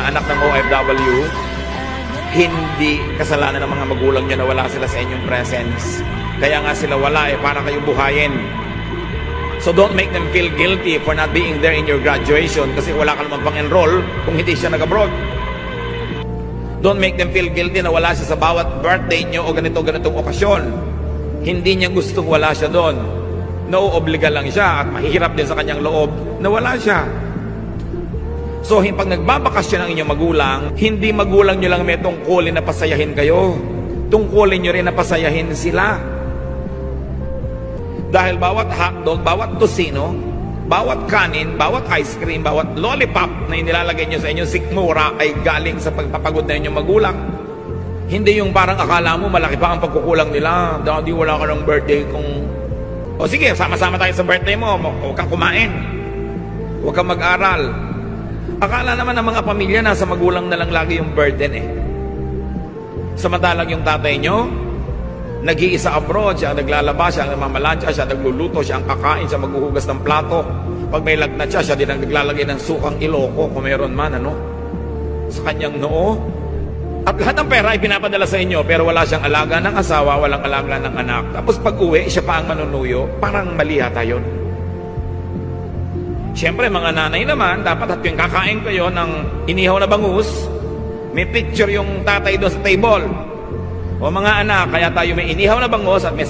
mga anak ng OFW, hindi kasalanan ng mga magulang nyo na wala sila sa inyong presence. Kaya nga sila wala para kayo buhayin. So don't make them feel guilty for not being there in your graduation kasi wala ka naman pang-enroll kung hindi siya nag-abroad. Don't make them feel guilty na wala siya sa bawat birthday nyo o ganitong okasyon. Hindi niya gustong wala siya doon. Nauobliga lang siya at mahirap din sa kanyang loob na wala siya. So, pag nagbabakasyon ang inyong magulang, hindi magulang nyo lang may tungkulin na pasayahin kayo. Tungkulin nyo rin na pasayahin sila. Dahil bawat hotdog, bawat tosino, bawat kanin, bawat ice cream, bawat lollipop na inilalagay nyo sa inyong sikmura ay galing sa pagpapagod na inyong magulang. Hindi yung parang akala mo malaki pa ang pagkukulang nila. Daddy, wala ka ng birthday kung... O sige, sama-sama tayo sa birthday mo. Huwag kang kumain. Huwag kang mag-aral. Akala naman ng mga pamilya nasa magulang na lang lagi yung burden Samantalang yung tatay nyo, nag-iisa abroad, siya ang naglalaba, siya ang namamalansya, siya ang nagluluto, siya ang kakain, siya maghuhugas ng plato. Pag may lagnat siya, siya din ang naglalagay ng sukang iloko, kung mayroon man, sa kanyang noo. At lahat ng pera ay pinapadala sa inyo, pero wala siyang alaga ng asawa, walang alaga ng anak. Tapos pag uwi, siya pa ang manunuyo, parang mali hata yun. Siyempre, mga nanay naman, dapat at yung kakain kayo ng inihaw na bangus, may picture yung tatay doon sa table. O mga anak, kaya tayo may inihaw na bangus at may